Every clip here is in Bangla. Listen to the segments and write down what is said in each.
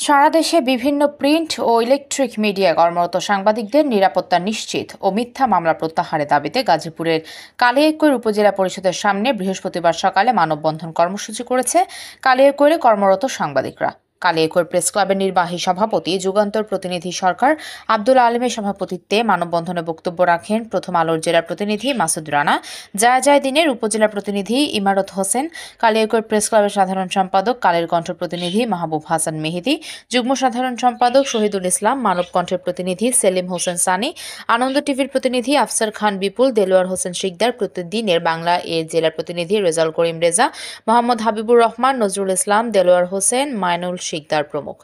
সারা দেশে বিভিন্ন প্রিন্ট ও ইলেকট্রিক মিডিয়া কর্মরত সাংবাদিকদের নিরাপত্তা নিশ্চিত ও মিথ্যা মামলা প্রত্যাহারের দাবিতে গাজীপুরের কালিয়াকৈর উপজেলা পরিষদের সামনে বৃহস্পতিবার সকালে মানববন্ধন কর্মসূচি করেছে কালিয়াকৈরে কর্মরত সাংবাদিকরা। কালিয়াকৈর প্রেস ক্লাবের নির্বাহী সভাপতি যুগান্তর প্রতিনিধি সরকার আব্দুল আলমের সভাপতিত্বে মানববন্ধনে বক্তব্য রাখেন প্রথম আলোর জেলা প্রতিনিধি মাসুদ রানা, জায় দিনের উপজেলা প্রতিনিধি ইমারত হোসেন, কালিয়াকৈর প্রেস ক্লাবের সাধারণ সম্পাদক কালের কণ্ঠ প্রতিনিধি মাহবুব হাসান মেহেদি, যুগ্ম সাধারণ সম্পাদক শহীদুল ইসলাম, মানব কণ্ঠের প্রতিনিধি সেলিম হোসেন সানি, আনন্দ টিভির প্রতিনিধি আফসার খান বিপুল, দেলোয়ার হোসেন শিকদার, প্রতিদিনের বাংলা এর জেলা প্রতিনিধি রেজাউল করিম রেজা, মোহাম্মদ হাবিবুর রহমান, নজরুল ইসলাম, দেলোয়ার হোসেন, মাইনুল শিকদার প্রমুখ।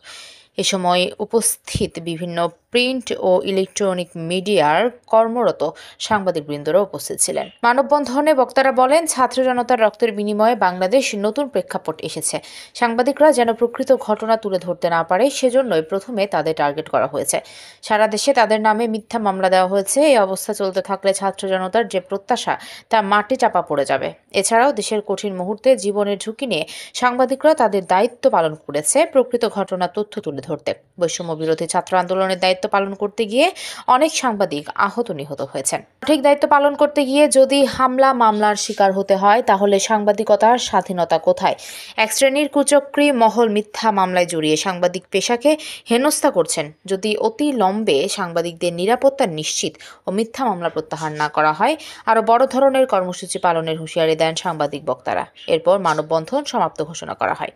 এ সময় উপস্থিত বিভিন্ন প্রিন্ট ও ইলেকট্রনিক মিডিয়ার কর্মরত সাংবাদিকবৃন্দরা উপস্থিত ছিলেন। মানববন্ধনে বক্তারা বলেন, ছাত্র জনতার রক্তের বিনিময়ে বাংলাদেশ নতুন প্রেক্ষাপট এসেছে। সাংবাদিকরা যেন প্রকৃত ঘটনা তুলে ধরতে না পারে সেজন্যই প্রথমে তাদের টার্গেট করা হয়েছে। সারা দেশে তাদের নামে মিথ্যা মামলা দেওয়া হয়েছে। এই অবস্থা চলতে থাকলে ছাত্র জনতার যে প্রত্যাশা তা মাটি চাপা পড়ে যাবে। এছাড়াও দেশের কঠিন মুহূর্তে জীবনের ঝুঁকি নিয়ে সাংবাদিকরা তাদের দায়িত্ব পালন করেছে প্রকৃত ঘটনা তথ্য তুলে ধরতে। বৈষম্য বিরোধী ছাত্র আন্দোলনের দায়িত্ব পালন করতে গিয়ে অনেক সাংবাদিক আহত নিহত হয়েছেন। সঠিক দায়িত্ব পালন করতে গিয়ে যদি হামলা মামলার শিকার হতে হয় তাহলে সাংবাদিকতার স্বাধীনতা কোথায়? এক শ্রেণীর কুচক্রী মহল মিথ্যা মামলায় জড়িয়ে সাংবাদিক পেশাকে হেনস্থা করছেন। যদি অতি লম্বে সাংবাদিকদের নিরাপত্তা নিশ্চিত ও মিথ্যা মামলা প্রত্যাহার না করা হয়, আরও বড় ধরনের কর্মসূচি পালনের হুঁশিয়ারি দেন সাংবাদিক বক্তারা। এরপর মানববন্ধন সমাপ্ত ঘোষণা করা হয়।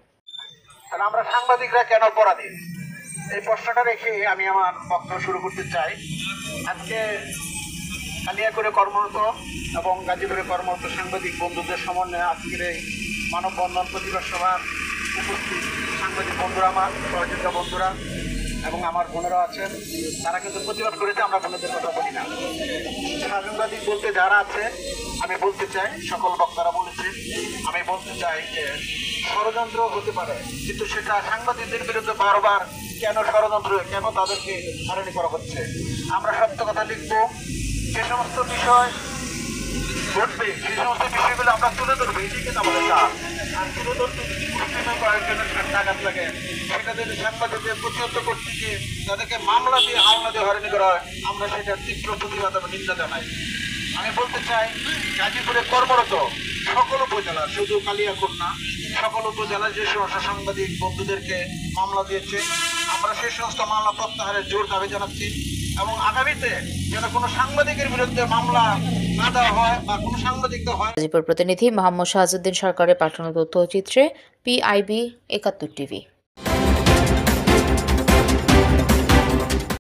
আমরা সাংবাদিকরা কেন অপরাধী, এই প্রশ্নটা রেখে আমি আমার বক্তব্য শুরু করতে চাই। আজকে কালিয়াকৈরে কর্মরত এবং গাজীপুরে কর্মরত সাংবাদিক বন্ধুদের সমন্বয়ে আজকের এই মানববন্ধন প্রতিবাদ সভার উপস্থিত সাংবাদিক বন্ধুরা, আমার সহযোগিতা বন্ধুরা এবং আমার বোনেরা আছেন, তারা কিন্তু প্রতিবাদ করেছে। আমরা বোনেদের কথা বলি না। সাংবাদিক বলতে যারা আছে আমি বলতে চাই, সকল বক্তারা বলেছে, আমি বলতে চাই যে ষড়যন্ত্র হতে পারে, কিন্তু সেটা সাংবাদিকদের বিরুদ্ধে বারবার কেন ষড়যন্ত্র, কেন তাদেরকে হয়রানি করা হচ্ছে। আমরা সত্য কথা লিখবো, যে সমস্ত বিষয় ঘটবে সেই সমস্ত বিষয়গুলো আমরা তুলে ধরবো, এটাই কিন্তু আমাদের কাজ। আর তুলে ধরতে যদি মুসলিমের কয়েকজনের টাকাত লাগে, সেটা যদি সাংবাদিকদের প্রতিহত করতে গিয়ে তাদেরকে মামলা দিয়ে হামলা দিয়ে হয়রানি করা হয়, আমরা সেটার তীব্র প্রতিবাদ এবং নিন্দা জানাই। আমি বলতে চাই, গাজীপুরে কর্মরত সকল উপজেলা, শুধু কালিয়াকৈর না, সকল উপজেলার যে সমস্ত সাংবাদিক বন্ধুদেরকে মামলা দিয়েছে, আমরা সেই সমস্ত মামলা প্রত্যাহারের জোর দাবি জানাচ্ছি এবং আগামীতে যেন কোনো সাংবাদিকের বিরুদ্ধে মামলা না দেওয়া হয় বা কোনো সাংবাদিক হয়। গাজীপুর প্রতিনিধি মোহাম্মদ শাহজুদ্দিন সরকারের পাঠানো তথ্যচিত্রে PIB ৭১ টিভি।